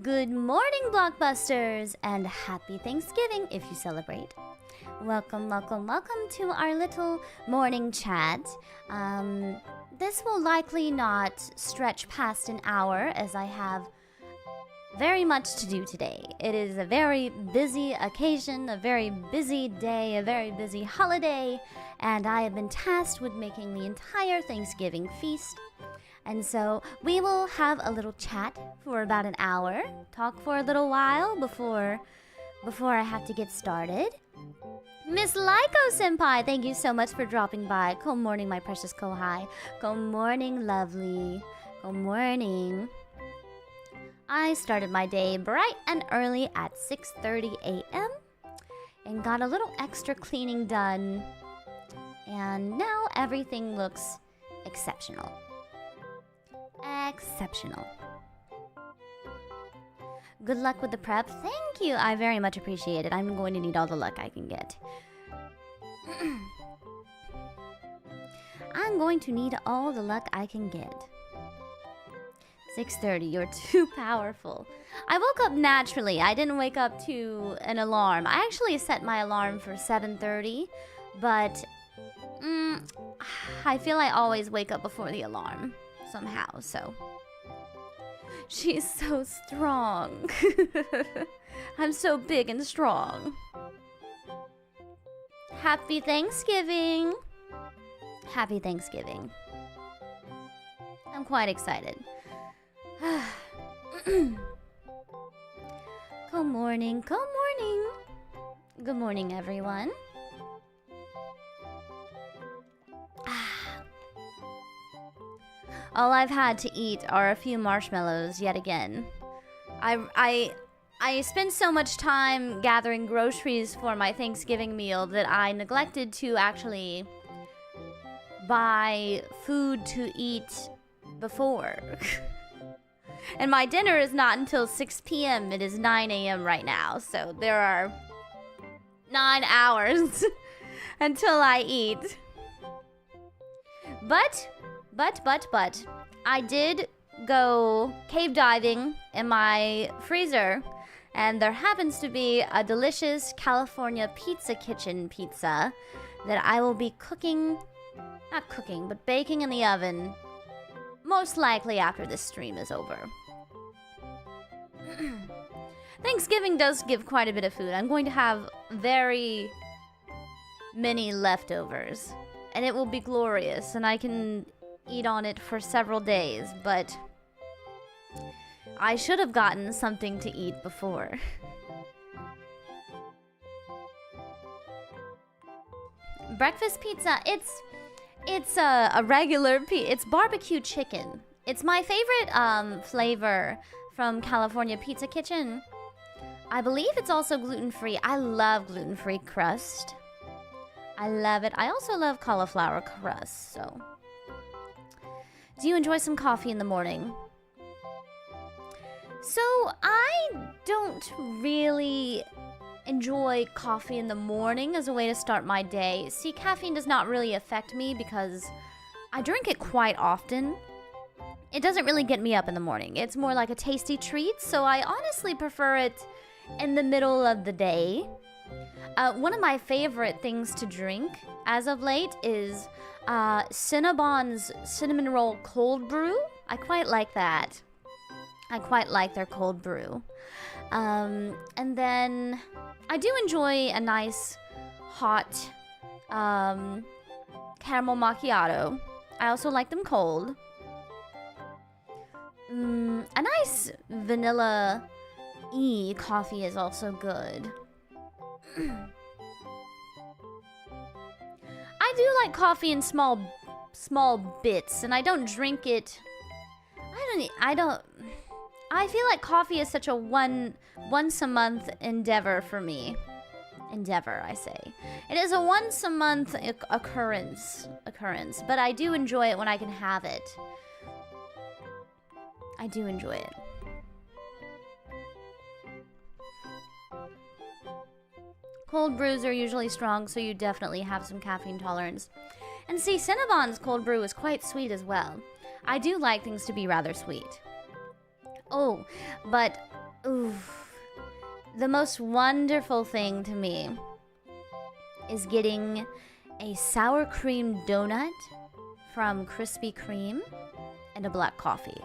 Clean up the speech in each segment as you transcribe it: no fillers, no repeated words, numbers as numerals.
Good morning, Blockbusters, and happy Thanksgiving if you celebrate. Welcome to our little morning chat. This will likely not stretch past an hour as I have very much to do today. It is a very busy occasion, a very busy day, a very busy holiday, and I have been tasked with making the entire Thanksgiving feast. And so we will have a little chat for about an hour, talk for a little while before I have to get started. Miss Laiko-senpai, thank you so much for dropping by. Good morning, my precious kohai. Good morning, lovely. Good morning. I started my day bright and early at 6:30 a.m. and got a little extra cleaning done. And now everything looks exceptional. Exceptional. Good luck with the prep. Thank you. I very much appreciate it. I'm going to need all the luck I can get. I'm going to need all the luck I can get. 6:30. You're too powerful. I woke up naturally. I didn't wake up to an alarm. I actually set my alarm for 7:30, but I feel I always wake up before the alarm. Somehow, so she's so strong. I'm so big and strong. Happy Thanksgiving. Happy Thanksgiving. I'm quite excited. Good morning, good morning. Good morning, everyone. All I've had to eat are a few marshmallows yet again. I spent so much time gathering groceries for my Thanksgiving meal that I neglected to actually buy food to eat before. And my dinner is not until 6 p.m. It is 9 a.m. right now, so there are 9 hours until I eat. But I did go cave diving in my freezer, and there happens to be a delicious California Pizza Kitchen pizza that I will be baking in the oven, most likely after this stream is over. Thanksgiving does give quite a bit of food. I'm going to have very many leftovers, and it will be glorious, and I can eat on it for several days, but I should have gotten something to eat before. Breakfast pizza, it's a regular it's barbecue chicken. It's my favorite flavor from California Pizza Kitchen. I believe it's also gluten-free. I love gluten-free crust. I love it. I also love cauliflower crust, so. Do you enjoy some coffee in the morning? So, I don't really enjoy coffee in the morning as a way to start my day. See, caffeine does not really affect me because I drink it quite often. It doesn't really get me up in the morning. It's more like a tasty treat, so I honestly prefer it in the middle of the day. One of my favorite things to drink as of late is Cinnabon's Cinnamon Roll Cold Brew. I quite like that. I quite like their cold brew. And then I do enjoy a nice hot caramel macchiato. I also like them cold. A nice vanilla-y coffee is also good. I do like coffee in small bits, and I don't drink it. I feel like coffee is such a once a month endeavor for me. Endeavor, I say. It is a once a month occurrence, but I do enjoy it when I can have it. I do enjoy it. Cold brews are usually strong, so you definitely have some caffeine tolerance. And see, Cinnabon's cold brew is quite sweet as well. I do like things to be rather sweet. Oh, but Oof. The most wonderful thing to me is getting a sour cream donut from Krispy Kreme and a black coffee.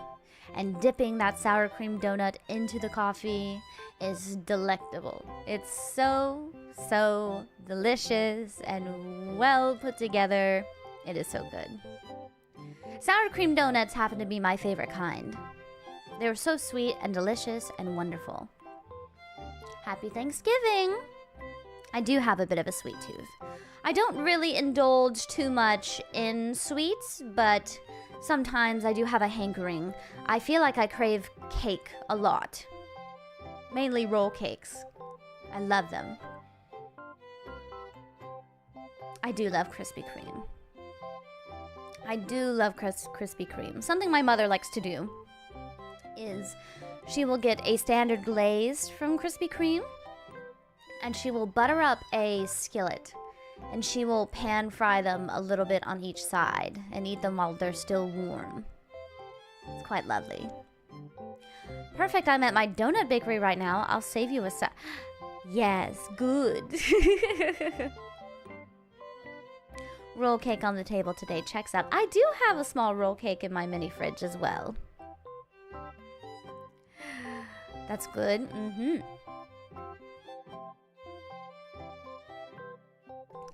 And dipping that sour cream donut into the coffee is delectable. It's so, so delicious and well put together. It is so good. Sour cream donuts happen to be my favorite kind. They're so sweet and delicious and wonderful. Happy Thanksgiving! I do have a bit of a sweet tooth. I don't really indulge too much in sweets, but sometimes I do have a hankering. I feel like I crave cake a lot. Mainly roll cakes. I love them. I do love Krispy Kreme. I do love Krispy Kreme. Something my mother likes to do is she will get a standard glazed from Krispy Kreme and she will butter up a skillet and she will pan fry them a little bit on each side and eat them while they're still warm. It's quite lovely. Perfect, I'm at my donut bakery right now. I'll save you a sec. Yes, good. Roll cake on the table today checks out. I do have a small roll cake in my mini fridge as well. That's good.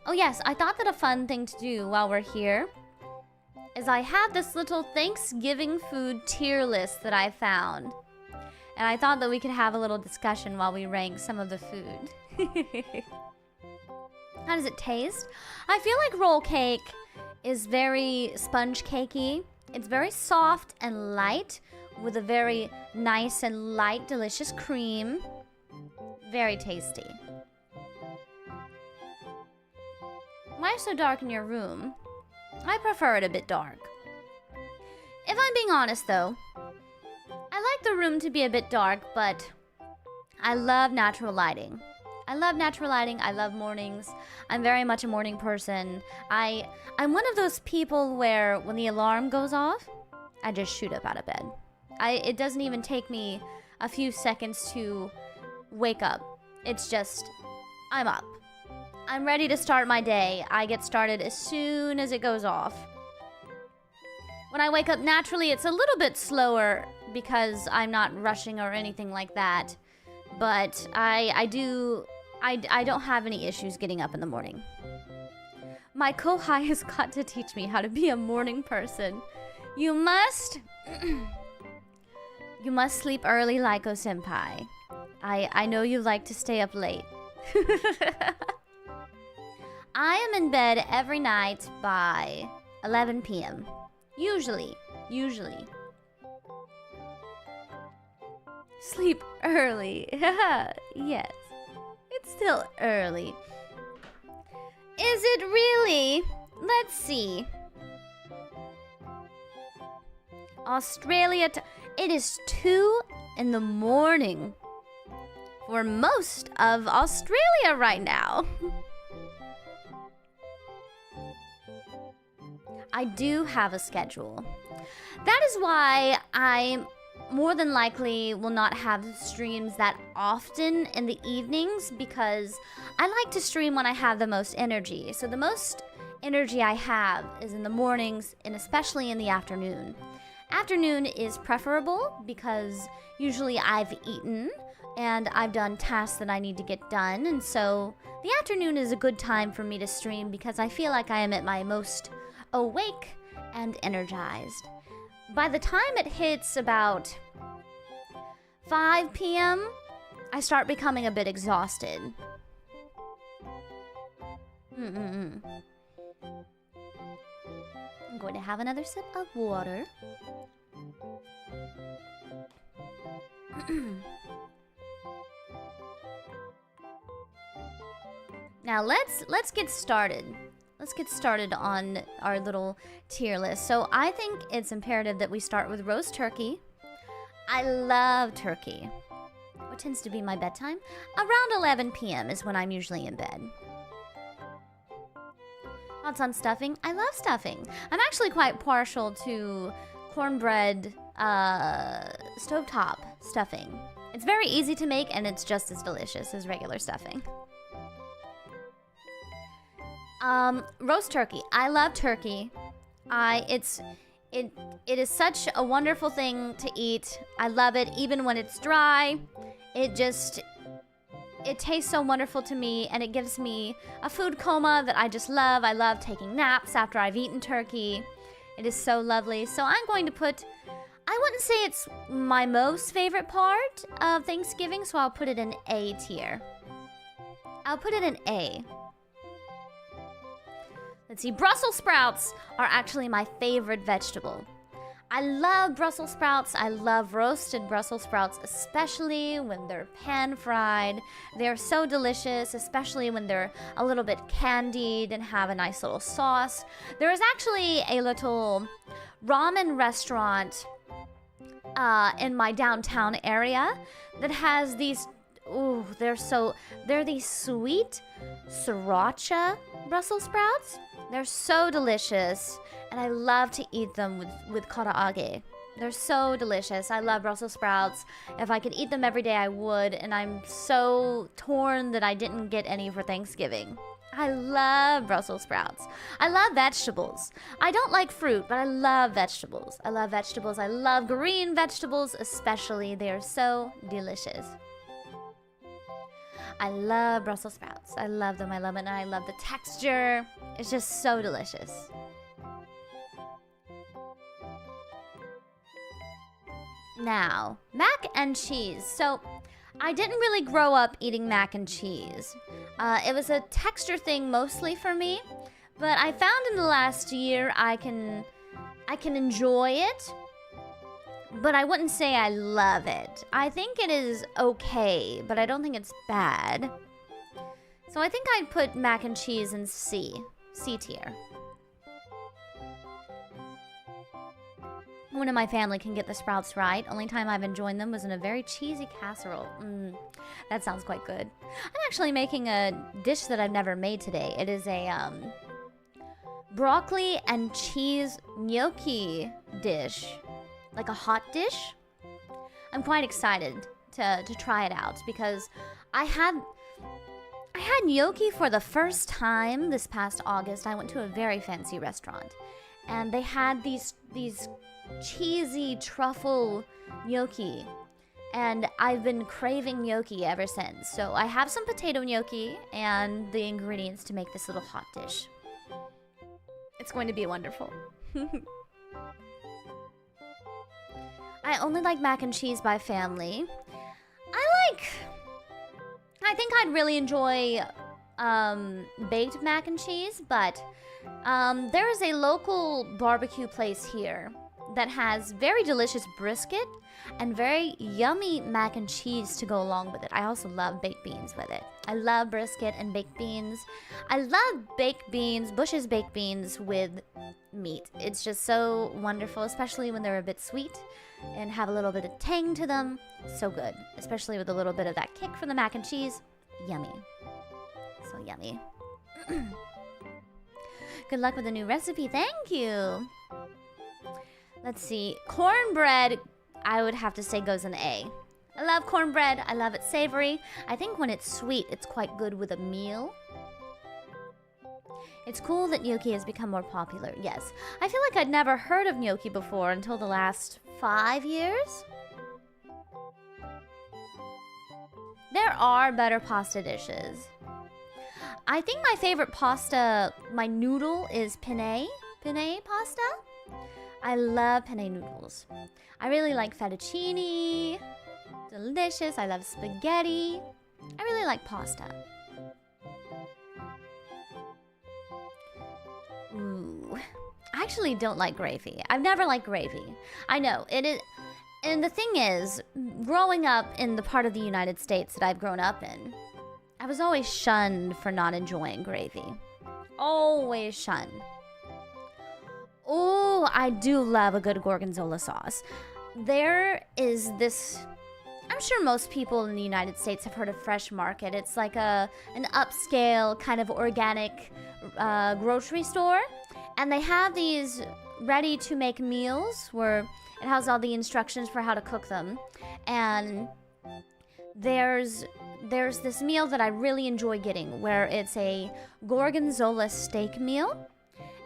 Oh yes, I thought that a fun thing to do while we're here is I have this little Thanksgiving food tier list that I found. And I thought that we could have a little discussion while we rank some of the food. How does it taste? I feel like roll cake is very sponge cakey. It's very soft and light with a very nice and light, delicious cream. Very tasty. Why so dark in your room? I prefer it a bit dark. If I'm being honest though, I like the room to be a bit dark, but I love natural lighting. I love natural lighting. I love mornings. I'm very much a morning person. I'm one of those people where when the alarm goes off, I just shoot up out of bed. It doesn't even take me a few seconds to wake up. It's just, I'm up. I'm ready to start my day. I get started as soon as it goes off. When I wake up naturally, it's a little bit slower because I'm not rushing or anything like that. But I don't have any issues getting up in the morning. My kohai has got to teach me how to be a morning person. You must sleep early, Laiko-senpai. I know you like to stay up late. I am in bed every night by 11 p.m. Usually. Sleep early. Yes. It's still early. Is it really? Let's see. Australia. It is 2 in the morning for most of Australia right now. I do have a schedule. That is why I more than likely will not have streams that often in the evenings because I like to stream when I have the most energy. So the most energy I have is in the mornings and especially in the afternoon. Afternoon is preferable because usually I've eaten and I've done tasks that I need to get done. And so the afternoon is a good time for me to stream because I feel like I am at my most awake and energized. By the time it hits about 5 p.m., I start becoming a bit exhausted. I'm going to have another sip of water. Now let's get started. Let's get started on our little tier list. So I think it's imperative that we start with roast turkey. I love turkey. What tends to be my bedtime? Around 11 p.m. is when I'm usually in bed. Thoughts on stuffing? I love stuffing. I'm actually quite partial to cornbread stovetop stuffing. It's very easy to make, and it's just as delicious as regular stuffing. Roast turkey. I love turkey. It is such a wonderful thing to eat. I love it even when it's dry. It tastes so wonderful to me, and it gives me a food coma that I just love. I love taking naps after I've eaten turkey. It is so lovely. So I'm going to put, I wouldn't say it's my most favorite part of Thanksgiving, so I'll put it in A tier. I'll put it in A. Let's see, Brussels sprouts are actually my favorite vegetable. I love Brussels sprouts. I love roasted Brussels sprouts, especially when they're pan-fried. They're so delicious, especially when they're a little bit candied and have a nice little sauce. There is actually a little ramen restaurant in my downtown area that has these, they're these sweet sriracha Brussels sprouts. They're so delicious, and I love to eat them with karaage. They're so delicious. I love Brussels sprouts. If I could eat them every day, I would, and I'm so torn that I didn't get any for Thanksgiving. I love Brussels sprouts. I love vegetables. I don't like fruit, but I love vegetables. I love vegetables. I love green vegetables, especially. They are so delicious. I love Brussels sprouts. I love them. I love it. And I love the texture. It's just so delicious. Now, mac and cheese. So, I didn't really grow up eating mac and cheese. It was a texture thing mostly for me. But I found in the last year I can enjoy it. But I wouldn't say I love it. I think it is okay, but I don't think it's bad. So I think I'd put mac and cheese in C tier. One of my family can get the sprouts right. Only time I've enjoyed them was in a very cheesy casserole. That sounds quite good. I'm actually making a dish that I've never made today. It is a broccoli and cheese gnocchi dish. Like a hot dish. I'm quite excited to try it out because I had gnocchi for the first time this past August. I went to a very fancy restaurant, and they had these cheesy truffle gnocchi, and I've been craving gnocchi ever since. So I have some potato gnocchi and the ingredients to make this little hot dish. It's going to be wonderful. I only like mac and cheese by family. I think I'd really enjoy baked mac and cheese, but there is a local barbecue place here that has very delicious brisket and very yummy mac and cheese to go along with it. I also love baked beans with it. I love brisket and baked beans. I love baked beans, Bush's baked beans with meat. It's just so wonderful, especially when they're a bit sweet and have a little bit of tang to them. So good, especially with a little bit of that kick from the mac and cheese. Yummy. So yummy. Good luck with the new recipe. Thank you. Let's see. Cornbread, I would have to say goes in A. I love cornbread. I love it savory. I think when it's sweet, it's quite good with a meal. It's cool that gnocchi has become more popular. Yes. I feel like I'd never heard of gnocchi before until the last 5 years. There are better pasta dishes. I think my favorite pasta, my noodle, is penne pasta. I love penne noodles. I really like fettuccine. Delicious. I love spaghetti. I really like pasta. Ooh. I actually don't like gravy. I've never liked gravy. I know, it is... And the thing is, growing up in the part of the United States that I've grown up in, I was always shunned for not enjoying gravy. Always shunned. Oh, I do love a good gorgonzola sauce. There is this... I'm sure most people in the United States have heard of Fresh Market. It's like an upscale kind of organic grocery store. And they have these ready-to-make meals where it has all the instructions for how to cook them. And there's this meal that I really enjoy getting where it's a gorgonzola steak meal,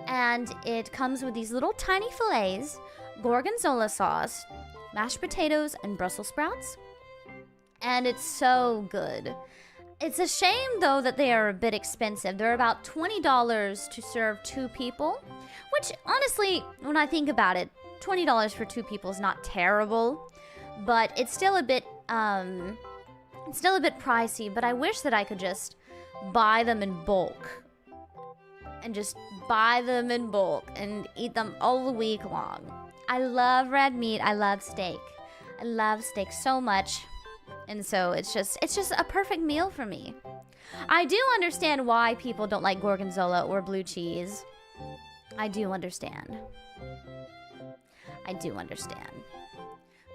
and it comes with these little tiny fillets, gorgonzola sauce, mashed potatoes, and Brussels sprouts. And it's so good. It's a shame, though, that they are a bit expensive. They're about $20 to serve 2 people, which, honestly, when I think about it, $20 for 2 people is not terrible, but it's still a bit pricey. But I wish that I could just buy them in bulk, and just buy them in bulk and eat them all week long. I love red meat. I love steak. I love steak so much. And so it's just a perfect meal for me. I do understand why people don't like gorgonzola or blue cheese. I do understand.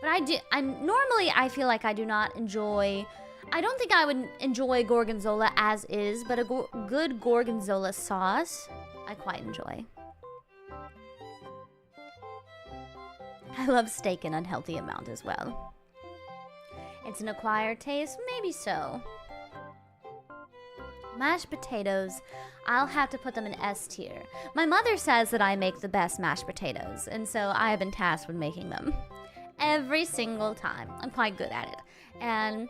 But I feel like I do not enjoy... I don't think I would enjoy gorgonzola as is, but a good gorgonzola sauce, I quite enjoy. I love steak in unhealthy amount as well. It's an acquired taste? Maybe so. Mashed potatoes, I'll have to put them in S tier. My mother says that I make the best mashed potatoes, and so I have been tasked with making them. Every single time. I'm quite good at it. And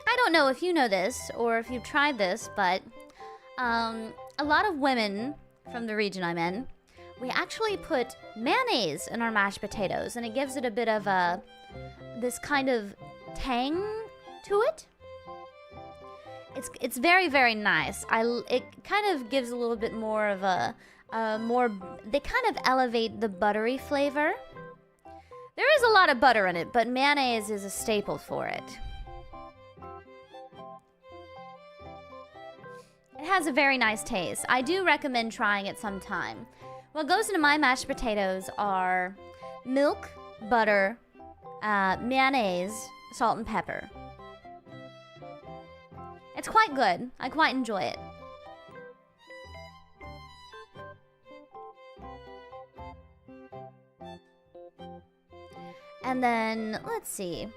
I don't know if you know this, or if you've tried this, but a lot of women from the region I'm in, we actually put mayonnaise in our mashed potatoes, and it gives it a bit of this kind of tang to it. It's very, very nice. It kind of gives a little bit more of they kind of elevate the buttery flavor. There is a lot of butter in it, but mayonnaise is a staple for it. It has a very nice taste. I do recommend trying it sometime. What goes into my mashed potatoes are milk, butter, mayonnaise, salt and pepper. It's quite good. I quite enjoy it. And then, let's see.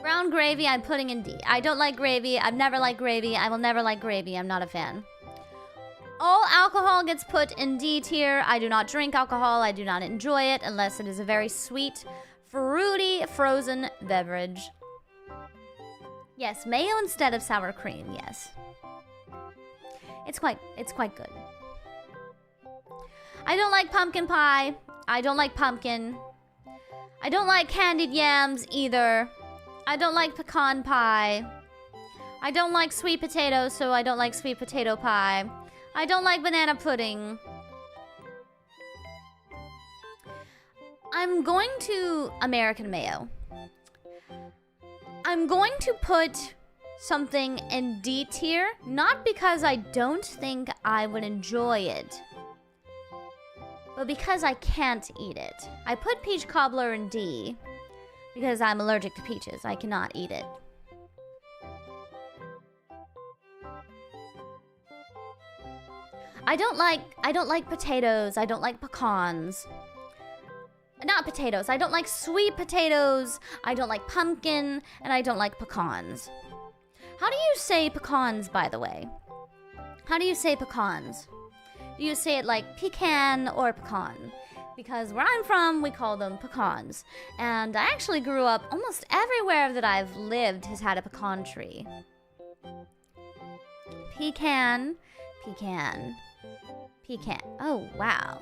Brown gravy, I'm putting in D. I don't like gravy. I've never liked gravy. I will never like gravy. I'm not a fan. All alcohol gets put in D tier. I do not drink alcohol. I do not enjoy it unless it is a very sweet, fruity, frozen beverage. Yes, mayo instead of sour cream, yes. It's quite good. I don't like pumpkin pie. I don't like pumpkin. I don't like candied yams either. I don't like pecan pie. I don't like sweet potatoes, so I don't like sweet potato pie. I don't like banana pudding. I'm going to American mayo. I'm going to put something in D tier, not because I don't think I would enjoy it, but because I can't eat it. I put peach cobbler in D because I'm allergic to peaches. I cannot eat it. I don't like potatoes. I don't like pecans. Not potatoes. I don't like sweet potatoes. I don't like pumpkin, and I don't like pecans. How do you say pecans, by the way? How do you say pecans? Do you say it like pecan or pecan? Because where I'm from, we call them pecans. And I actually grew up, almost everywhere that I've lived has had a pecan tree. Pecan, pecan, pecan. Oh, wow.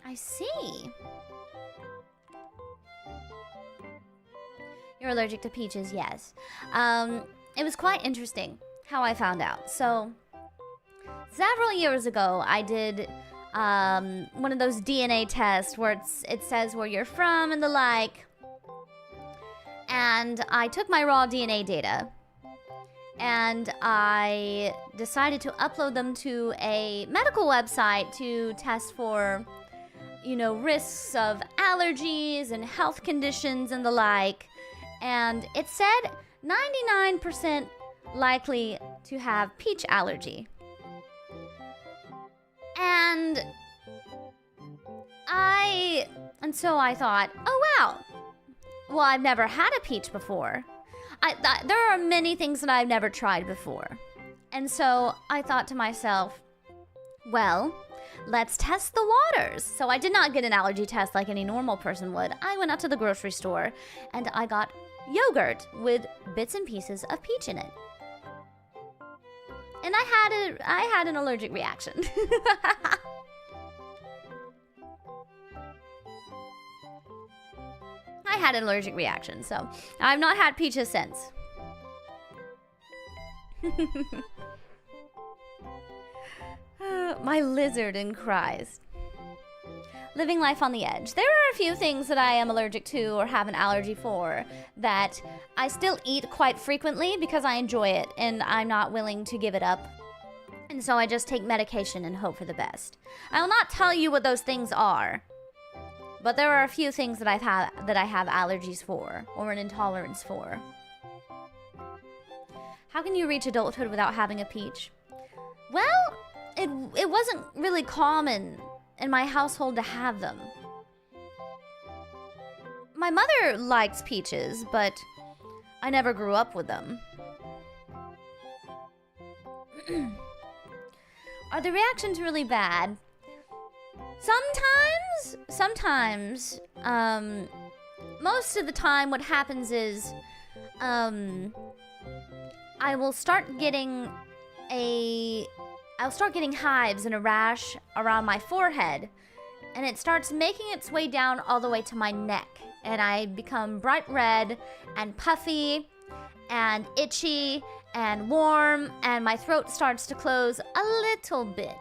I see. You're allergic to peaches, yes. It was quite interesting how I found out. So, several years ago, I did one of those DNA tests where it says where you're from and the like. And I took my raw DNA data and I decided to upload them to a medical website to test for, you know, risks of allergies and health conditions and the like. And it said 99% likely to have peach allergy. And so I thought, oh wow, well, I've never had a peach before. There are many things that I've never tried before. And so I thought to myself, well, let's test the waters. So I did not get an allergy test like any normal person would. I went out to the grocery store and I got yogurt with bits and pieces of peach in it. And I had an allergic reaction. I had an allergic reaction, so I've not had peaches since. My lizard and cries. Living life on the edge. There are a few things that I am allergic to or have an allergy for that I still eat quite frequently because I enjoy it and I'm not willing to give it up. And so I just take medication and hope for the best. I will not tell you what those things are, but there are a few things that I have allergies for or an intolerance for. How can you reach adulthood without having a peach? Well, it wasn't really common in my household to have them. My mother likes peaches, but I never grew up with them. Are the reactions really bad? Sometimes, most of the time what happens is, I'll start getting hives and a rash around my forehead, and it starts making its way down all the way to my neck, and I become bright red and puffy and itchy and warm, and my throat starts to close a little bit.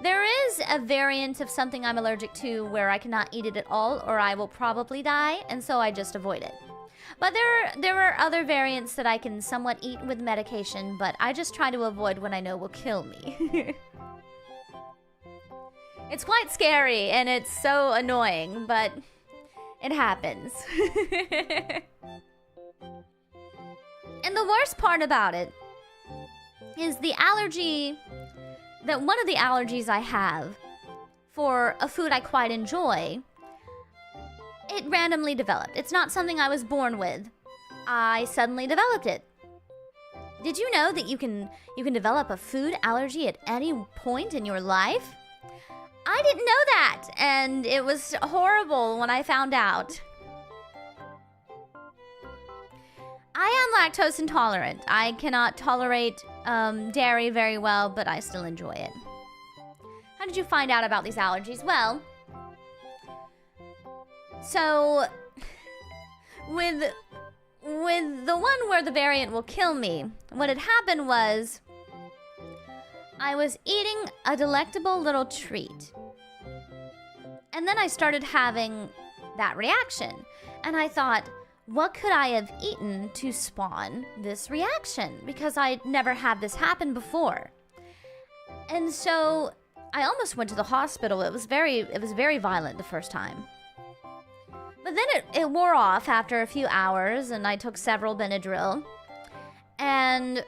There is a variant of something I'm allergic to where I cannot eat it at all or I will probably die, and so I just avoid it. But there are other variants that I can somewhat eat with medication, but I just try to avoid what I know will kill me. It's quite scary and it's so annoying, but it happens. And the worst part about it is the allergy, that one of the allergies I have for a food I quite enjoy, it randomly developed. It's not something I was born with. I suddenly developed it. Did you know that you can develop a food allergy at any point in your life? I didn't know that, and it was horrible when I found out. I am lactose intolerant. I cannot tolerate dairy very well, but I still enjoy it. How did you find out about these allergies? Well, so with the one where the variant will kill me, what had happened was I was eating a delectable little treat. And then I started having that reaction. And I thought, what could I have eaten to spawn this reaction? Because I'd never had this happen before. And so I almost went to the hospital. It was very violent the first time. But then it wore off after a few hours, and I took several Benadryl. And,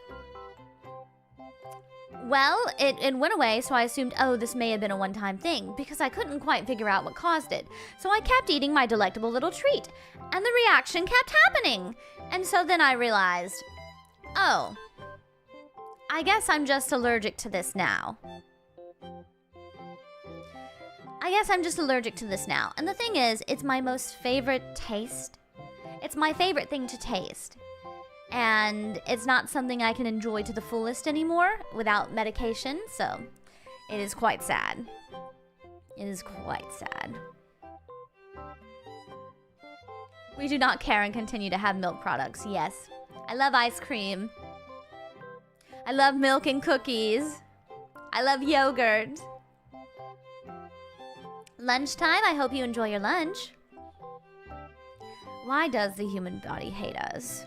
well, it went away, so I assumed, oh, this may have been a one-time thing, because I couldn't quite figure out what caused it. So I kept eating my delectable little treat, and the reaction kept happening. And so then I realized, oh, I guess I'm just allergic to this now. And the thing is, it's my most favorite taste. It's my favorite thing to taste. And it's not something I can enjoy to the fullest anymore without medication, so it is quite sad. It is quite sad. We do not care and continue to have milk products, yes. I love ice cream. I love milk and cookies. I love yogurt. Lunchtime, I hope you enjoy your lunch. Why does the human body hate us?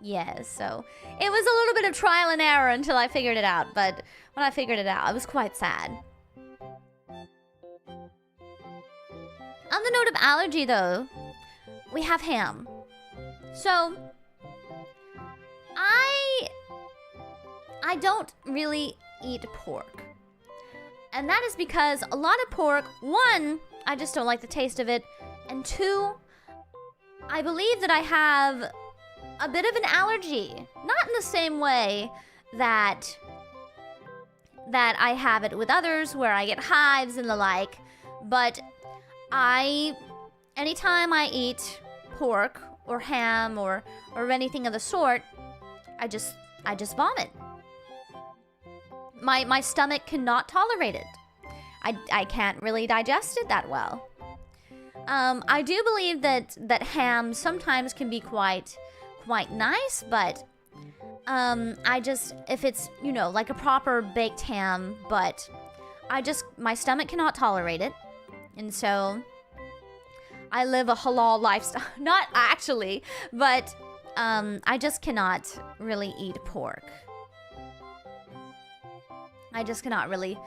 Yes, so it was a little bit of trial and error until I figured it out, but when I figured it out, I was quite sad. On the note of allergy, though, we have ham. So, I don't really eat pork. And that is because a lot of pork, one, I just don't like the taste of it, and two, I believe that I have a bit of an allergy. Not in the same way that I have it with others, where I get hives and the like, but anytime I eat pork or ham or anything of the sort, I just vomit. My stomach cannot tolerate it. I can't really digest it that well. I do believe that ham sometimes can be quite nice, but if it's, you know, like a proper baked ham, but my stomach cannot tolerate it. And so I live a halal lifestyle. Not actually, but I just cannot really eat pork. I just cannot really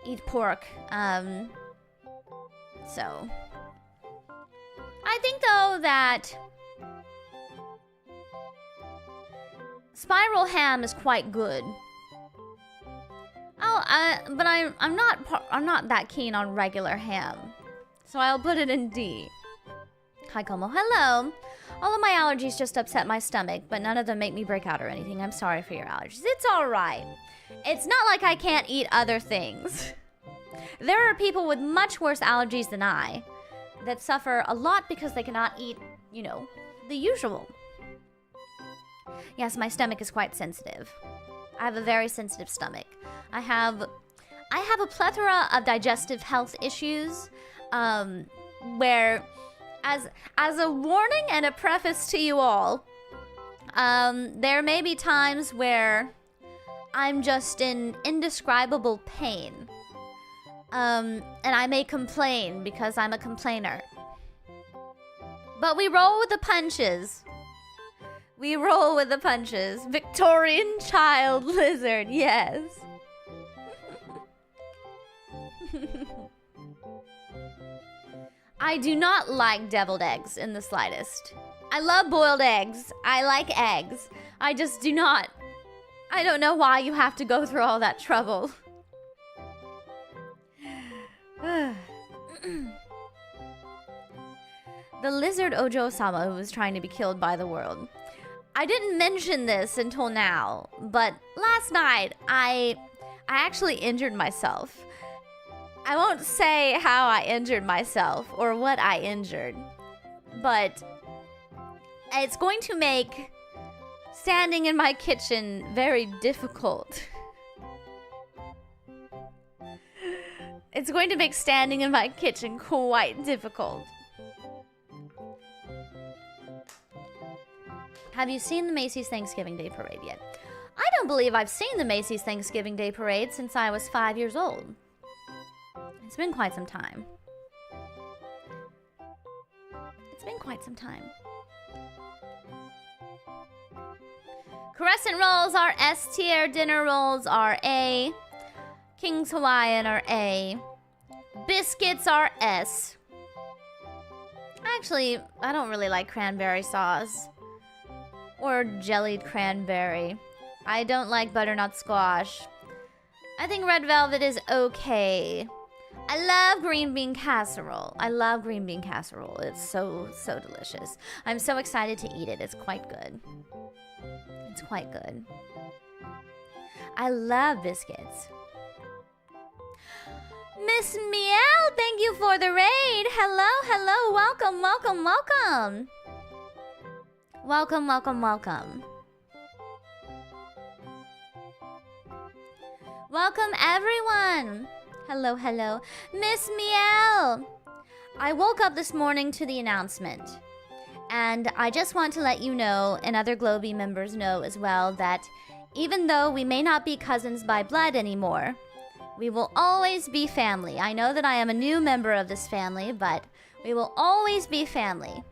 eat pork. So I think though that spiral ham is quite good. But I'm not that keen on regular ham, so I'll put it in D. Hi Komo, hello. All of my allergies just upset my stomach, but none of them make me break out or anything. I'm sorry for your allergies. It's all right. It's not like I can't eat other things. There are people with much worse allergies than I that suffer a lot because they cannot eat, you know, the usual. Yes, my stomach is quite sensitive. I have a very sensitive stomach. I have a plethora of digestive health issues, where, as a warning and a preface to you all, there may be times where I'm just in indescribable pain. And I may complain because I'm a complainer. But we roll with the punches. We roll with the punches. Victorian child lizard, yes. I do not like deviled eggs in the slightest. I love boiled eggs. I like eggs. I just do not. I don't know why you have to go through all that trouble. The lizard Ojo-sama who was trying to be killed by the world. I didn't mention this until now, but last night I actually injured myself. I won't say how I injured myself or what I injured, but it's going to make standing in my kitchen very difficult. It's going to make standing in my kitchen quite difficult. Have you seen the Macy's Thanksgiving Day Parade yet? I don't believe I've seen the Macy's Thanksgiving Day Parade since I was 5 years old. It's been quite some time. It's been quite some time. Crescent rolls are S tier, dinner rolls are A, King's Hawaiian are A, biscuits are S. Actually, I don't really like cranberry sauce or jellied cranberry. I don't like butternut squash. I think red velvet is okay. I love green bean casserole. I love green bean casserole. It's so delicious. I'm so excited to eat it. It's quite good. It's quite good. I love biscuits. Miss Miel, thank you for the raid. Hello, hello, welcome, welcome, welcome. Welcome, welcome, welcome. Welcome, everyone. Hello, hello. Miss Miel. I woke up this morning to the announcement. And I just want to let you know, and other Globee members know as well, that even though we may not be cousins by blood anymore, we will always be family. I know that I am a new member of this family, but we will always be family.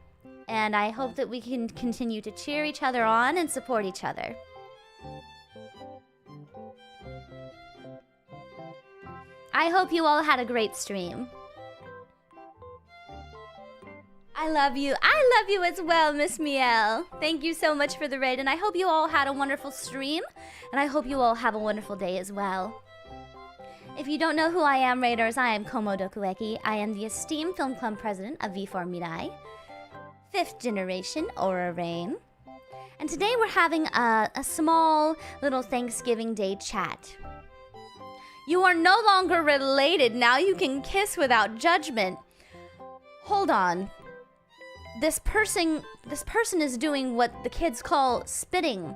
And I hope that we can continue to cheer each other on and support each other. I hope you all had a great stream. I love you. I love you as well, Miss Miel. Thank you so much for the raid, and I hope you all had a wonderful stream, and I hope you all have a wonderful day as well. If you don't know who I am, raiders, I am Komo Dokueki. I am the esteemed film club president of V4Mirai. 5th generation Aura Rain. And today we're having a small little Thanksgiving Day chat. You are no longer related. Now you can kiss without judgment. Hold on. This person is doing what the kids call spitting.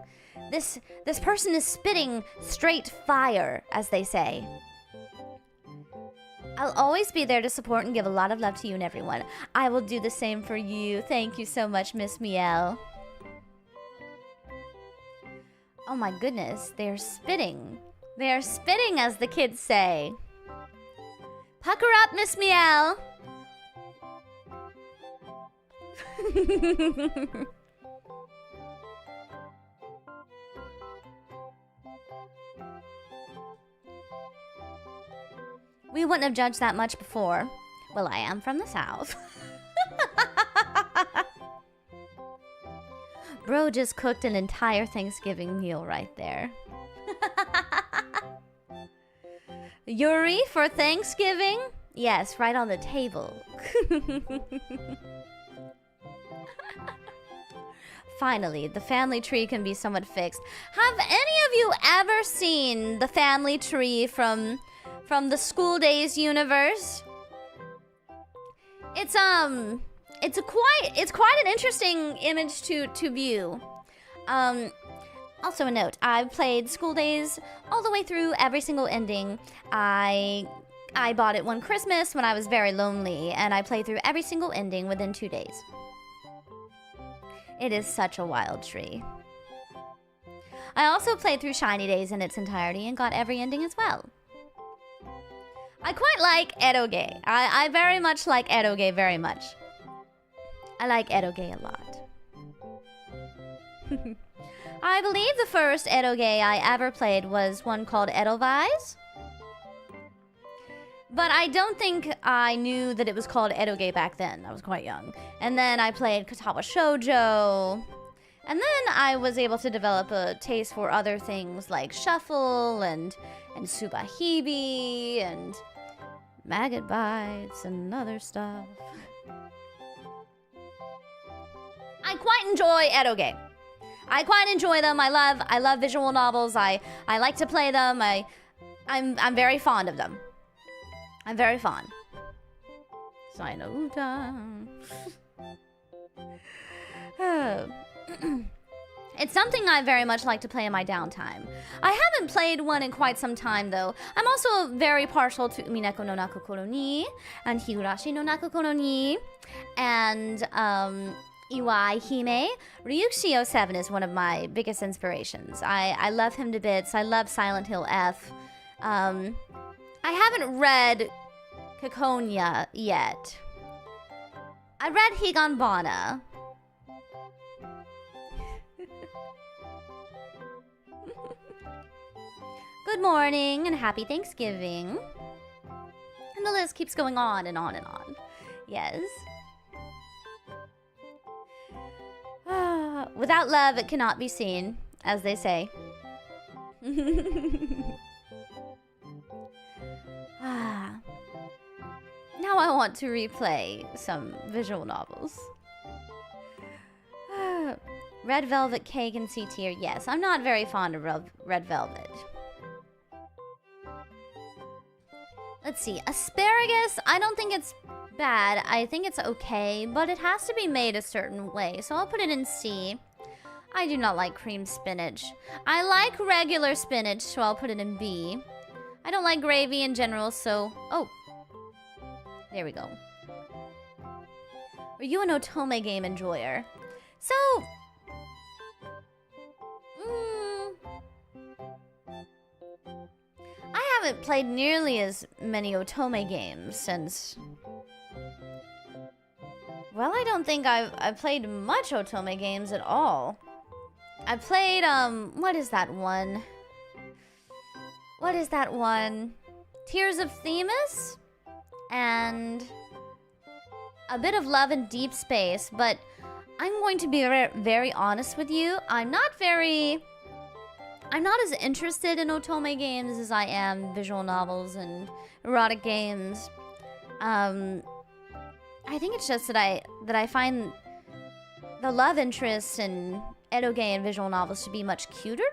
This person is spitting straight fire, as they say. I'll always be there to support and give a lot of love to you and everyone. I will do the same for you. Thank you so much, Miss Miel. Oh my goodness, they're spitting. They're spitting, as the kids say. Pucker up, Miss Miel. We wouldn't have judged that much before. Well, I am from the South. Bro just cooked an entire Thanksgiving meal right there. Yuri for Thanksgiving? Yes, right on the table. Finally, the family tree can be somewhat fixed. Have any of you ever seen the family tree from the School Days universe? It's quite an interesting image to view. Also a note, I've played School Days all the way through, every single ending. I bought it one Christmas when I was very lonely, and I played through every single ending within 2 days. It is such a wild tree. I also played through Shiny Days in its entirety and got every ending as well. I quite like eroge. I very much like eroge very much. I like eroge a lot. I believe the first eroge I ever played was one called Edelweiss. But I don't think I knew that it was called eroge back then. I was quite young. And then I played Katawa Shoujo. And then I was able to develop a taste for other things like Shuffle and Subahibi and Maggot Bites and other stuff. I quite enjoy eroge. I quite enjoy them. I love visual novels. I like to play them. I'm very fond of them. I'm very fond. Sainouta. It's something I very much like to play in my downtime. I haven't played one in quite some time, though. I'm also very partial to Umineko no Nakokoro ni and Higurashi no Nakokoro ni and Iwai Hime. Ryukishi 07 is one of my biggest inspirations. I love him to bits. I love Silent Hill F. I haven't read Kikonya yet. I read Higanbana. Good morning and happy Thanksgiving. And the list keeps going on and on and on. Yes. Without love, it cannot be seen, as they say. Now I want to replay some visual novels. Red Velvet Cake and C tier. Yes, I'm not very fond of Red Velvet. Let's see. Asparagus, I don't think it's bad. I think it's okay, but it has to be made a certain way, so I'll put it in C. I do not like cream spinach. I like regular spinach, so I'll put it in B. I don't like gravy in general, so... Oh. There we go. Are you an Otome game enjoyer? So... I haven't played nearly as many Otome games since... Well, I don't think I've played much Otome games at all. I played, what is that one? What is that one? Tears of Themis? And a bit of Love in Deep Space, but I'm going to be very honest with you. I'm not as interested in Otome games as I am visual novels and erotic games. I think it's just that I find the love interests in eroge and visual novels should be much cuter,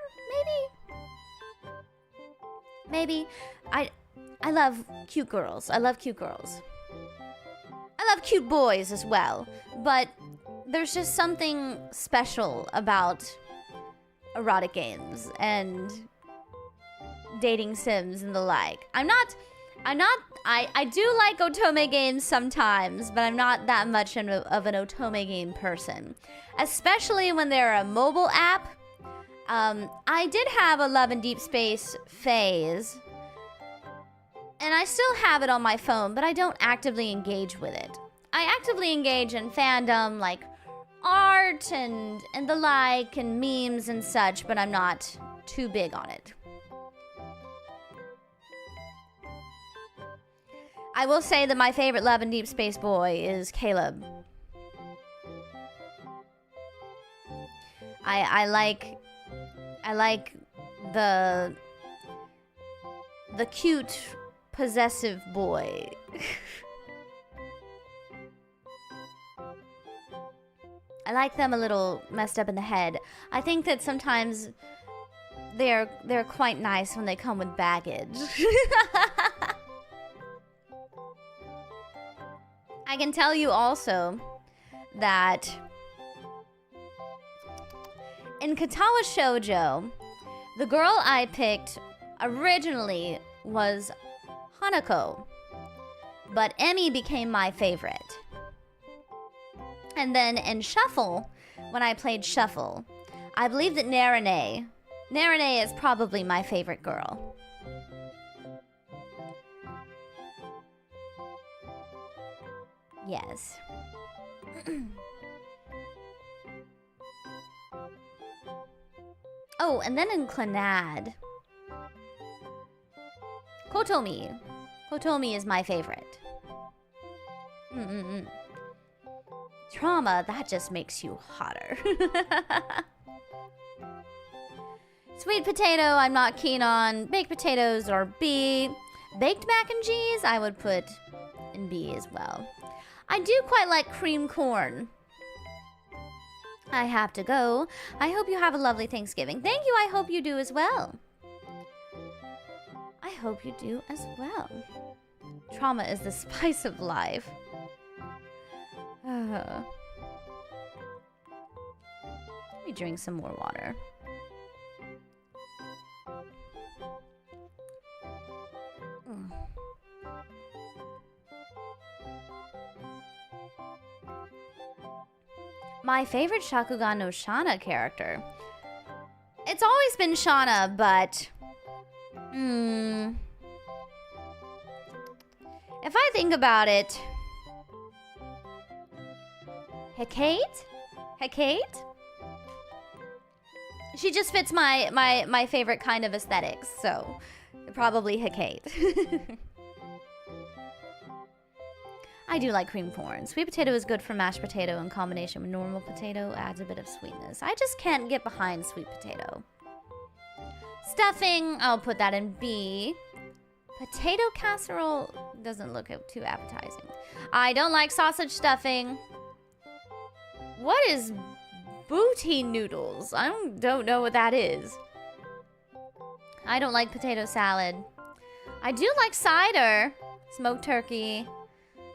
maybe? I love cute girls. I love cute girls. I love cute boys as well, but there's just something special about erotic games and dating sims and the like. I do like otome games sometimes, but I'm not that much of an otome game person. Especially when they're a mobile app. I did have a Love in Deep Space phase. And I still have it on my phone, but I don't actively engage with it. I actively engage in fandom, like art and the like, and memes and such, but I'm not too big on it. I will say that my favorite Love in Deep Space boy is Caleb. I like the cute, possessive boy. I like them a little messed up in the head. I think that sometimes they're quite nice when they come with baggage. I can tell you also that in Katawa Shoujo, the girl I picked originally was Hanako, but Emi became my favorite. And then in Shuffle, when I played Shuffle, I believe that Narine is probably my favorite girl. Yes. Oh, and then in Clannad, Kotomi. Kotomi is my favorite. Trauma, that just makes you hotter. Sweet potato, I'm not keen on. Baked potatoes are B. Baked mac and cheese, I would put in B as well. I do quite like cream corn. I have to go. I hope you have a lovely Thanksgiving. Thank you, I hope you do as well. I hope you do as well. Trauma is the spice of life. Let me drink some more water. My favorite Shakugan no Shana character. It's always been Shana, but if I think about it, Hecate? She just fits my favorite kind of aesthetics, so probably Hecate. I do like cream corn. Sweet potato is good for mashed potato in combination with normal potato, adds a bit of sweetness. I just can't get behind sweet potato. Stuffing, I'll put that in B. Potato casserole doesn't look too appetizing. I don't like sausage stuffing. What is booty noodles? I don't know what that is. I don't like salad. I do like cider. Smoked turkey.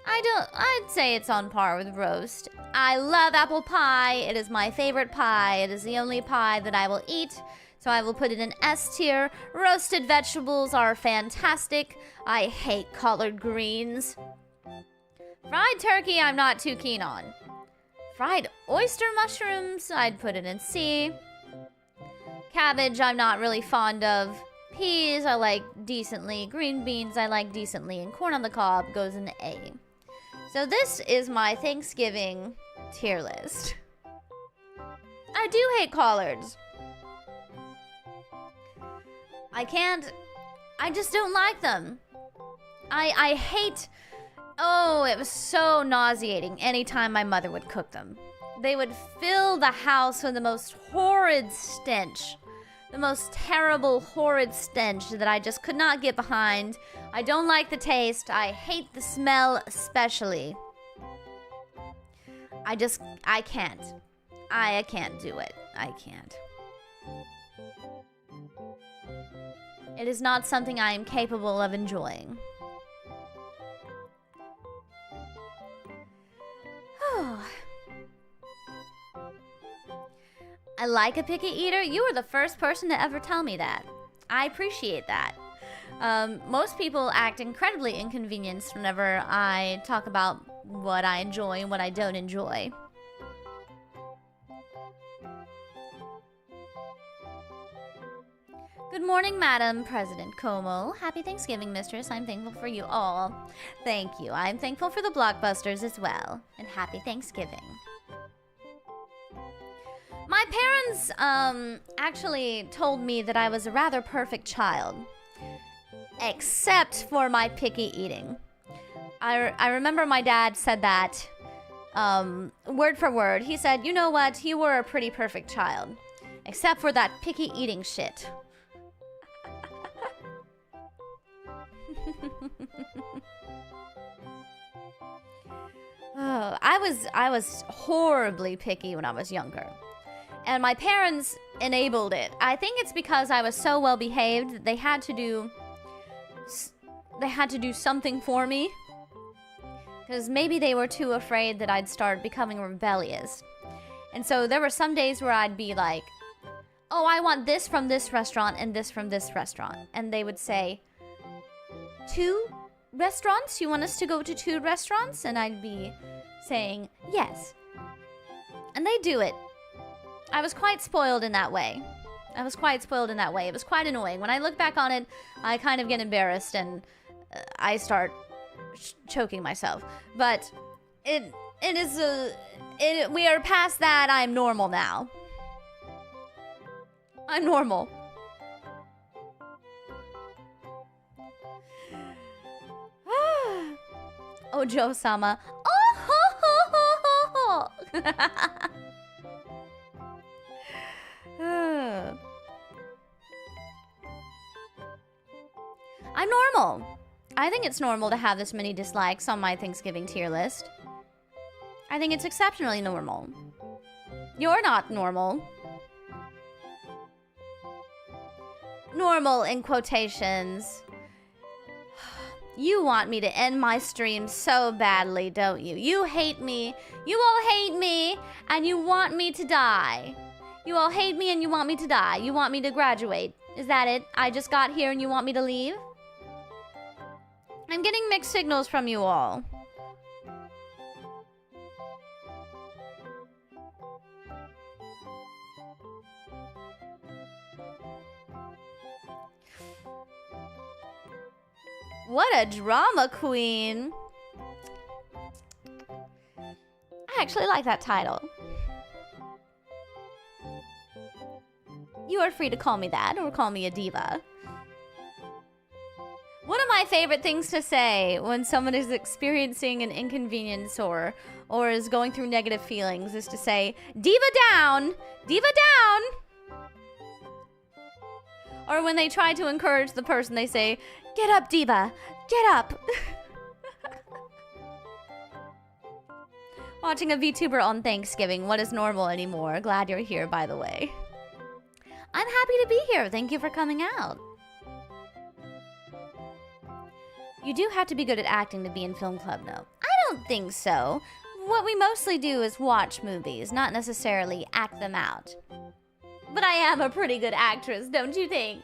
I'd say it's on par with roast. I love apple pie. It is my favorite pie. It is the only pie that I will eat. So I will put it in S tier. Roasted vegetables are fantastic. I hate collard greens. Fried turkey, I'm not too keen on. Fried oyster mushrooms, I'd put it in C. Cabbage, I'm not really fond of. Peas, I like decently. Green beans, I like decently. And corn on the cob goes in A. So this is my Thanksgiving tier list. I do hate collards. I just don't like them. I hate, oh, it was so nauseating anytime my mother would cook them. They would fill the house with the most horrid stench. The most terrible, horrid stench that I just could not get behind. I don't like the taste. I hate the smell especially. I can't. I can't do it. I can't. It is not something I am capable of enjoying. I like a picky eater. You were the first person to ever tell me that. I appreciate that. Most people act incredibly inconvenienced whenever I talk about what I enjoy and what I don't enjoy. Good morning, Madam President Komo. Happy Thanksgiving, Mistress. I'm thankful for you all. Thank you. I'm thankful for the Blockbusters as well. And happy Thanksgiving. My parents, actually told me that I was a rather perfect child. Except for my picky eating. I remember my dad said that, word for word. He said, you know what? You were a pretty perfect child. Except for that picky eating shit. Oh, I was horribly picky when I was younger. And my parents enabled it. I think it's because I was so well behaved that they had to do something for me. Because maybe they were too afraid that I'd start becoming rebellious. And so there were some days where I'd be like, oh, I want this from this restaurant and this from this restaurant. And they would say, 2 restaurants? You want us to go to 2 restaurants? And I'd be saying, yes. And they do it. I was quite spoiled in that way. It was quite annoying. When I look back on it, I kind of get embarrassed and I start choking myself. But we are past that. I'm normal now. I'm normal. Ojo-sama. Oh ho ho ho ho ho. I'm normal. I think it's normal to have this many dislikes on my Thanksgiving tier list. I think it's exceptionally normal. You're not normal. Normal in quotations. You want me to end my stream so badly, don't you? You hate me. You all hate me, and you want me to die. You all hate me and you want me to die. You want me to graduate. Is that it? I just got here and you want me to leave? I'm getting mixed signals from you all. What a drama queen. I actually like that title. You are free to call me that or call me a diva. One of my favorite things to say when someone is experiencing an inconvenience or is going through negative feelings is to say, diva down! Diva down! Or when they try to encourage the person, they say, get up, diva! Get up! Watching a VTuber on Thanksgiving. What is normal anymore? Glad you're here, by the way. I'm happy to be here. Thank you for coming out. You do have to be good at acting to be in film club, no? I don't think so. What we mostly do is watch movies, not necessarily act them out. But I am a pretty good actress, don't you think?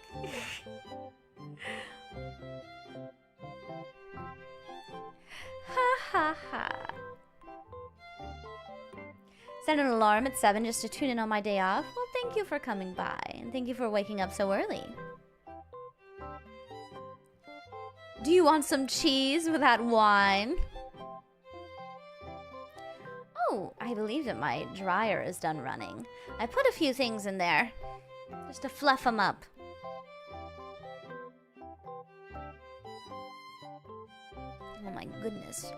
Ha ha ha. Set an alarm at 7 just to tune in on my day off. Well, thank you for coming by, and thank you for waking up so early. Do you want some cheese with that wine? Oh, I believe that my dryer is done running. I put a few things in there, just to fluff them up. Oh my goodness.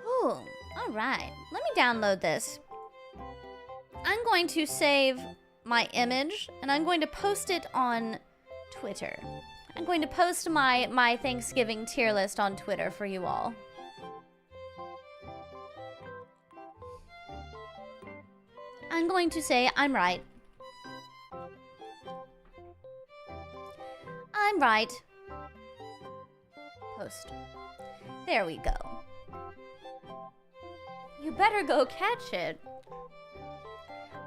Oh, alright. Let me download this. I'm going to save my image, and I'm going to post it on Twitter. I'm going to post my Thanksgiving tier list on Twitter for you all. going to say I'm right. I'm right. Post. There we go. You better go catch it.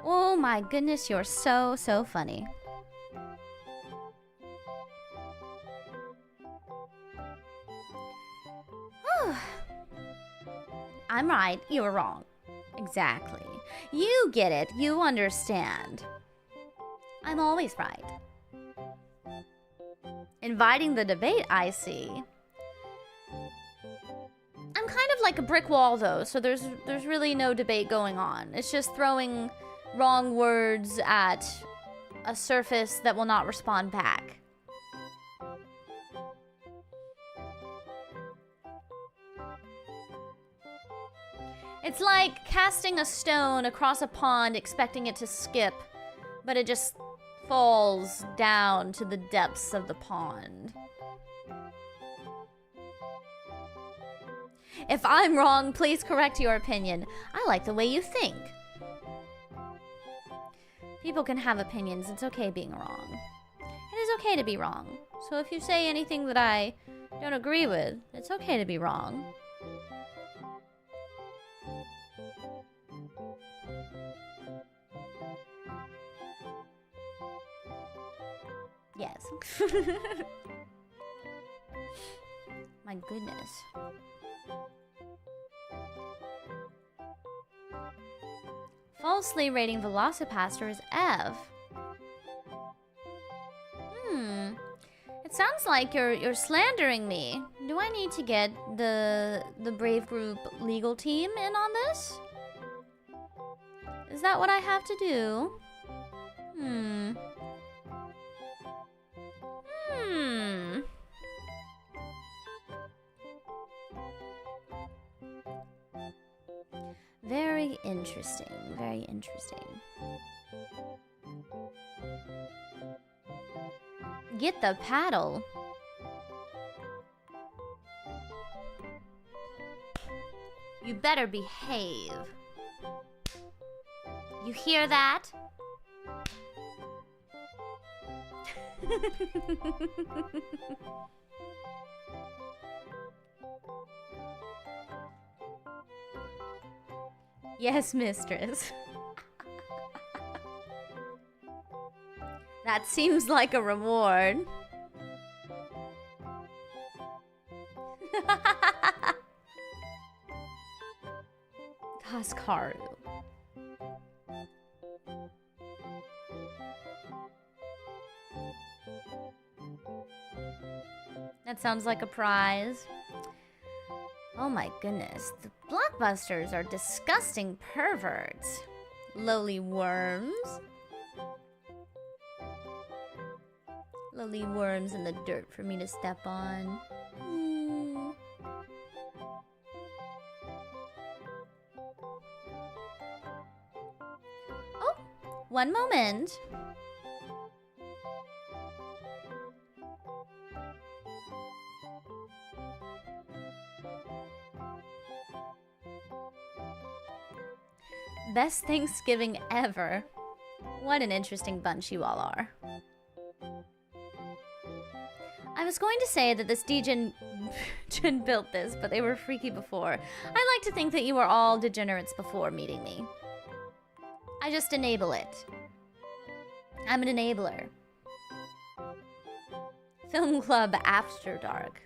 Oh my goodness, you're so funny. I'm right, you're wrong. Exactly. You get it, you understand. I'm always right. Inviting the debate, I see. I'm kind of like a brick wall though, so there's really no debate going on. It's just throwing wrong words at a surface that will not respond back. It's like casting a stone across a pond expecting it to skip, but it just falls down to the depths of the pond. If I'm wrong, please correct your opinion. I like the way you think. People can have opinions. It's okay being wrong. It is okay to be wrong. So if you say anything that I don't agree with, it's okay to be wrong. Yes. My goodness. Falsely rating Velocipastor as F. It sounds like you're slandering me. Do I need to get the Brave Group legal team in on this? Is that what I have to do? Very interesting, very interesting. Get the paddle. You better behave. You hear that? Yes, mistress. That seems like a reward. Kaskaru. That sounds like a prize. Oh my goodness, the Blockbusters are disgusting perverts. Lowly worms. Lowly worms in the dirt for me to step on. Oh, one moment. Best Thanksgiving ever. What an interesting bunch you all are. I was going to say that this degen built this, but they were freaky before. I like to think that you were all degenerates before meeting me. I just enable it. I'm an enabler. Film Club After Dark.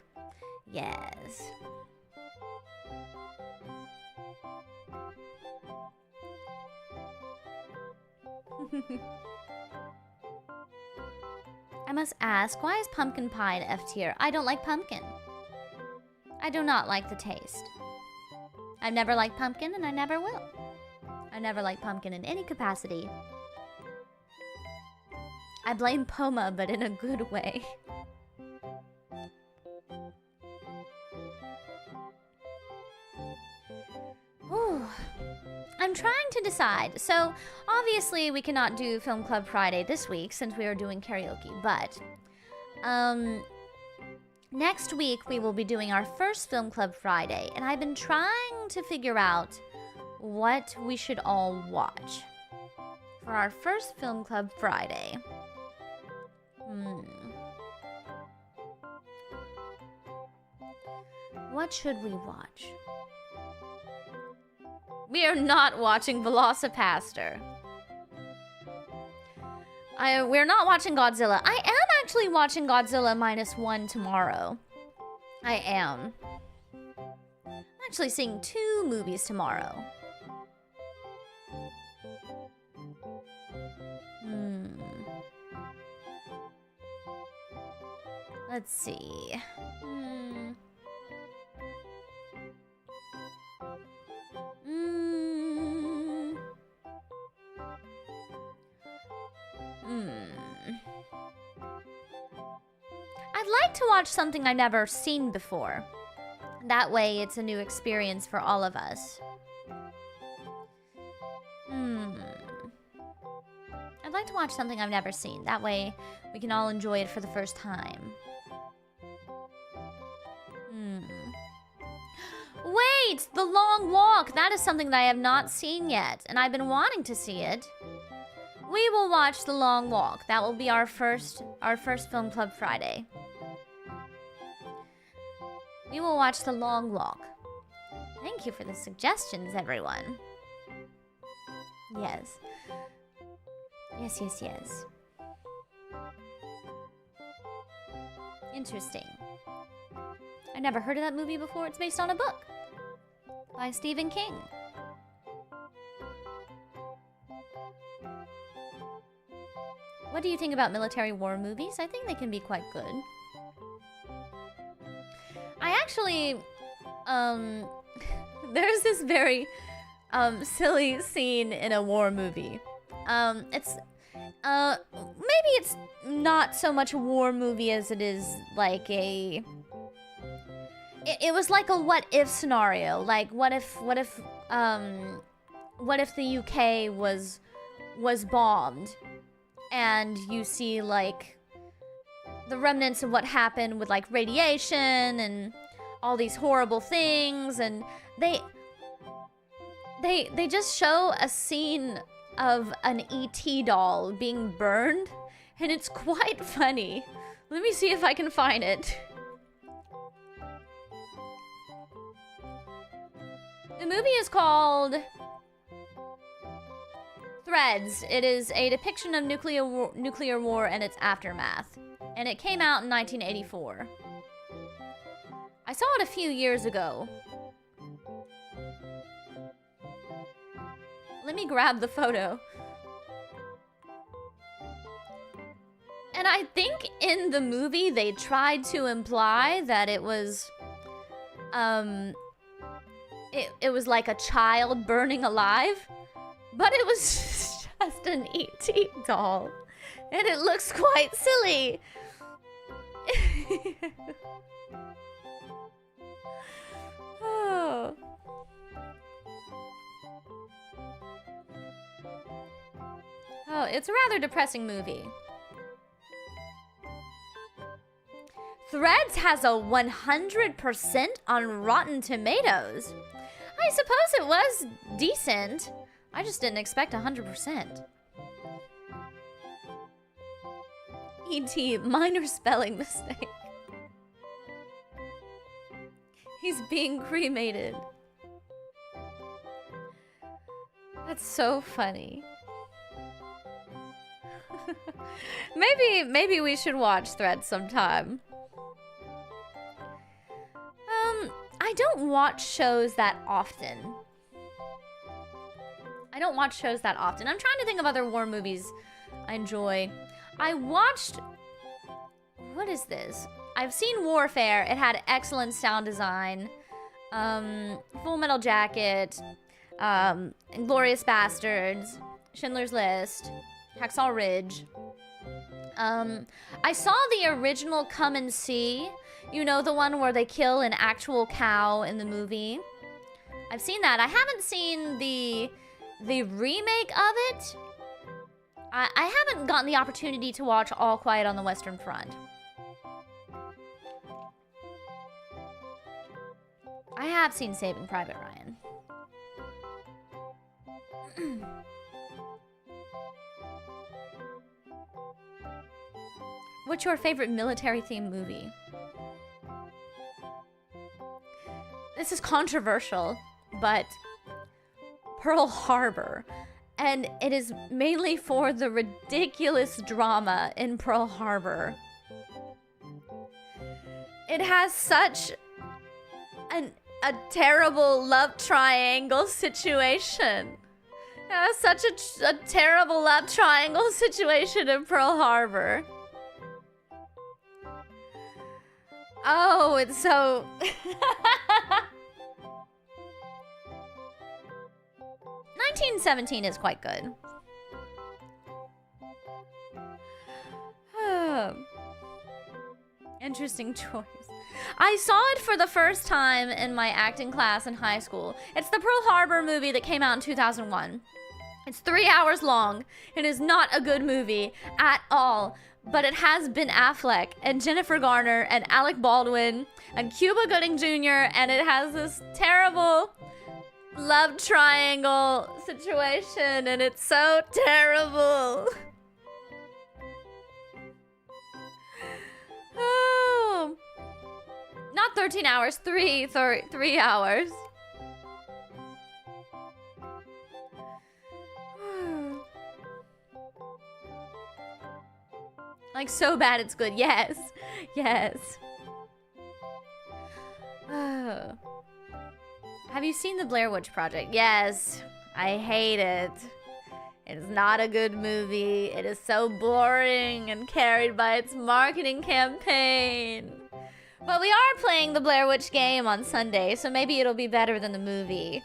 Yes. I must ask, why is pumpkin pie an F tier? I don't like pumpkin. I do not like the taste. I've never liked pumpkin and I never will. I never liked pumpkin in any capacity. I blame Poma, but in a good way. Whew. I'm trying to decide. So, obviously, we cannot do Film Club Friday this week since we are doing karaoke, but next week we will be doing our first Film Club Friday, and I've been trying to figure out what we should all watch. for our first film club Friday. What should we watch? We are not watching Velocipaster. We're not watching Godzilla. I am actually watching Godzilla -1 tomorrow. I am. I'm actually seeing 2 movies tomorrow. Let's see. I'd like to watch something I've never seen before. That way, it's a new experience for all of us. I'd like to watch something I've never seen. That way, we can all enjoy it for the first time. Wait! The Long Walk! That is something that I have not seen yet, and I've been wanting to see it. We will watch The Long Walk. That will be our first Film Club Friday. We will watch The Long Walk. Thank you for the suggestions, everyone. Yes. Yes. Interesting. I never heard of that movie before. It's based on a book by Stephen King. What do you think about military war movies? I think they can be quite good. I actually, there's this very, silly scene in a war movie. Maybe it's not so much a war movie as it is like a... It was like a what-if scenario. Like, what if the UK was bombed, and you see, like, the remnants of what happened with, like, radiation and all these horrible things, and they just show a scene of an ET doll being burned, and it's quite funny. Let me see if I can find it. The movie is called Threads. It is a depiction of nuclear war and its aftermath. And it came out in 1984. I saw it a few years ago. Let me grab the photo. And I think in the movie they tried to imply that it was it was like a child burning alive, but it was just an ET doll, and it looks quite silly. Oh. Oh, it's a rather depressing movie. Threads has a 100% on Rotten Tomatoes. I suppose it was decent. I just didn't expect 100%. E.T. minor spelling mistake. He's being cremated. That's so funny. Maybe we should watch Threads sometime. I don't watch shows that often. I'm trying to think of other war movies I enjoy. I watched... What is this? I've seen Warfare. It had excellent sound design. Full Metal Jacket. Inglourious Bastards. Schindler's List. Hacksaw Ridge. I saw the original Come and See. You know, the one where they kill an actual cow in the movie. I've seen that. I haven't seen the remake of it. I haven't gotten the opportunity to watch All Quiet on the Western Front. I have seen Saving Private Ryan. What's your favorite military-themed movie? This is controversial, but Pearl Harbor. And it is mainly for the ridiculous drama in Pearl Harbor. It has such a terrible love triangle situation. It has such a terrible love triangle situation in Pearl Harbor. Oh, it's so... 1917 is quite good. Interesting choice. I saw it for the first time in my acting class in high school. It's the Pearl Harbor movie that came out in 2001. It's 3 hours long. It is not a good movie at all. But it has Ben Affleck and Jennifer Garner and Alec Baldwin and Cuba Gooding Jr. And it has this terrible love triangle situation. And it's so terrible. Oh. Not 13 hours, 3 hours. Like, so bad it's good. Yes. Yes. Have you seen the Blair Witch Project? Yes. I hate it. It is not a good movie. It is so boring and carried by its marketing campaign. But we are playing the Blair Witch game on Sunday, so maybe it'll be better than the movie.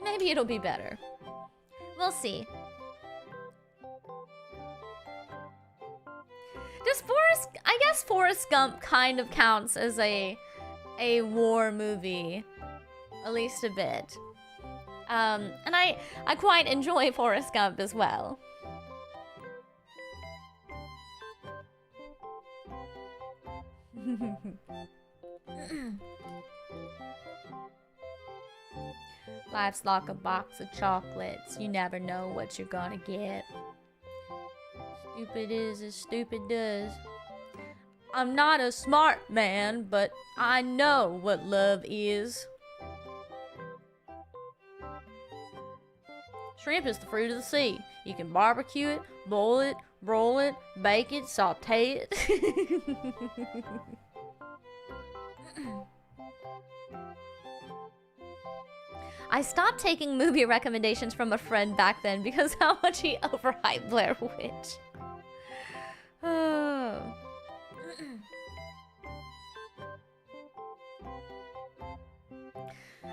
Maybe it'll be better. We'll see. Does I guess Forrest Gump kind of counts as a war movie. At least a bit. And I quite enjoy Forrest Gump as well. Life's like a box of chocolates. You never know what you're gonna get. Stupid is as stupid does. I'm not a smart man, but I know what love is. Shrimp is the fruit of the sea. You can barbecue it, boil it, roll it, bake it, saute it. I stopped taking movie recommendations from a friend back then because how much he overhyped Blair Witch.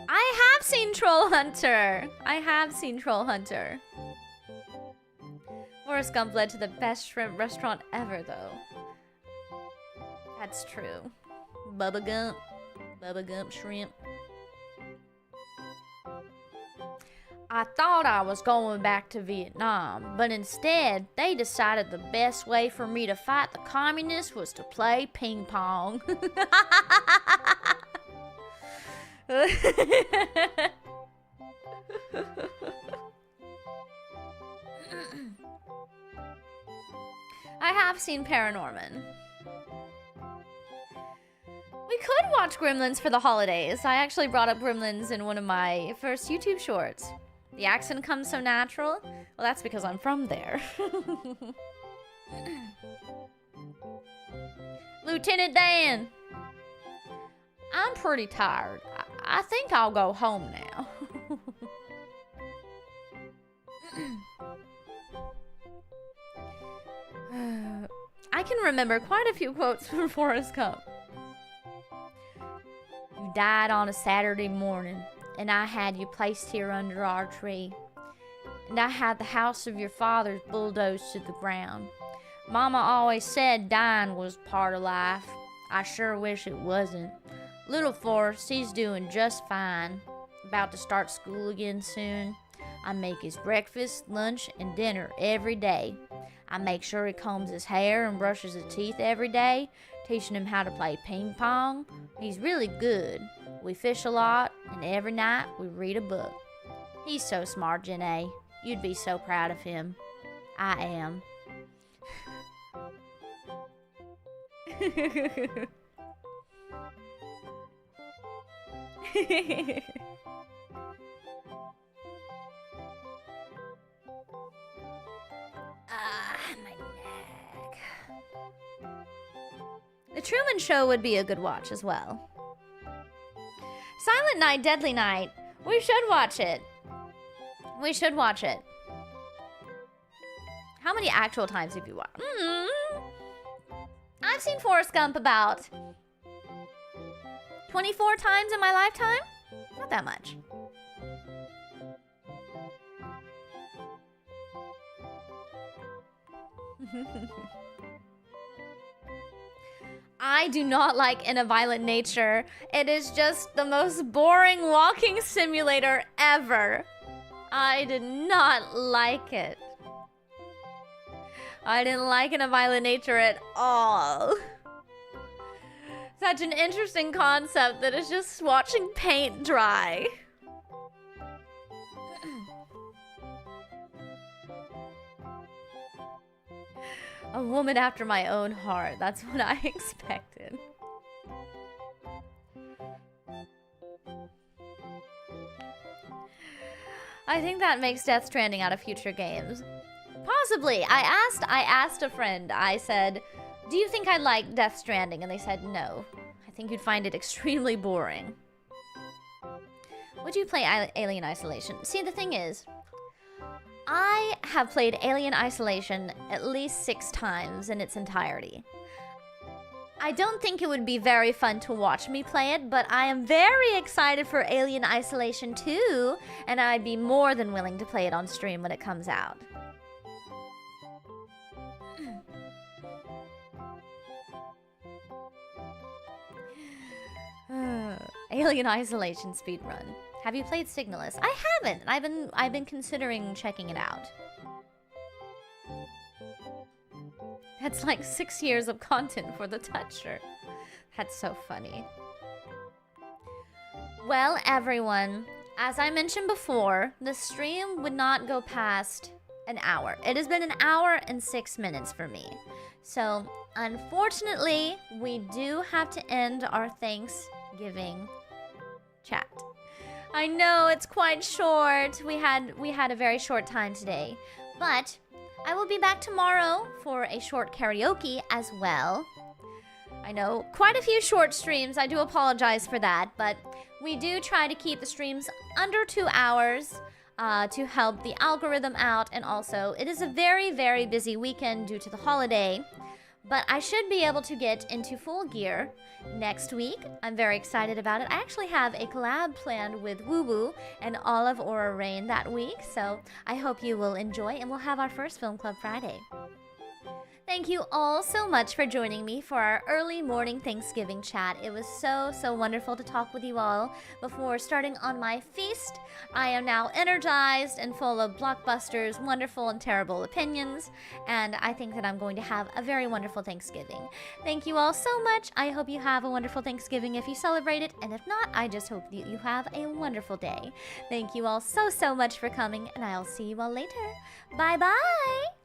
I have seen Troll Hunter. I have seen Troll Hunter. Forrest Gump led to the best shrimp restaurant ever, though. That's true. Bubba Gump shrimp. I thought I was going back to Vietnam, but instead, they decided the best way for me to fight the communists was to play ping pong. I have seen Paranorman. We could watch Gremlins for the holidays. I actually brought up Gremlins in one of my first YouTube shorts. The accent comes so natural. Well, that's because I'm from there. Lieutenant Dan! I'm pretty tired. I think I'll go home now. I can remember quite a few quotes from Forrest Gump. You died on a Saturday morning, and I had you placed here under our tree. And I had the house of your fathers bulldozed to the ground. Mama always said dying was part of life. I sure wish it wasn't. Little Forrest, he's doing just fine. About to start school again soon. I make his breakfast, lunch, and dinner every day. I make sure he combs his hair and brushes his teeth every day, teaching him how to play ping pong. He's really good. We fish a lot, and every night we read a book. He's so smart, Janae. You'd be so proud of him. I am. My neck. The Truman Show would be a good watch as well. Silent Night, Deadly Night. We should watch it. We should watch it. How many actual times have you watched? I've seen Forrest Gump about 24 times in my lifetime. Not that much. I do not like In a Violent Nature. It is just the most boring walking simulator ever. I did not like it. I didn't like In a Violent Nature at all. Such an interesting concept that is just watching paint dry. A woman after my own heart. That's what I expected. I think that makes Death Stranding out of future games. Possibly. I asked a friend. I said, "Do you think I'd like Death Stranding?" And they said, "No. I think you'd find it extremely boring." Would you play Alien Isolation? See, the thing is, I have played Alien Isolation at least 6 times in its entirety. I don't think it would be very fun to watch me play it, but I am very excited for Alien Isolation 2, and I'd be more than willing to play it on stream when it comes out. Alien Isolation speedrun. Have you played Signalis? I haven't. I've been considering checking it out. That's like 6 years of content for the Toucher. That's so funny. Well, everyone, as I mentioned before, the stream would not go past an hour. It has been an hour and 6 minutes for me. So, unfortunately, we do have to end our Thanksgiving chat. I know it's quite short. We had a very short time today, but I will be back tomorrow for a short karaoke as well. I know quite a few short streams. I do apologize for that, but we do try to keep the streams under 2 hours to help the algorithm out, and also it is a very, very busy weekend due to the holiday. But I should be able to get into full gear next week. I'm very excited about it. I actually have a collab planned with Woo Woo and Olive Aura Rain that week, so I hope you will enjoy, and we'll have our first Film Club Friday. Thank you all so much for joining me for our early morning Thanksgiving chat. It was so wonderful to talk with you all before starting on my feast. I am now energized and full of Blockbusters' wonderful and terrible opinions, and I think that I'm going to have a very wonderful Thanksgiving. Thank you all so much. I hope you have a wonderful Thanksgiving if you celebrate it, and if not, I just hope that you have a wonderful day. Thank you all so much for coming, and I'll see you all later. Bye-bye!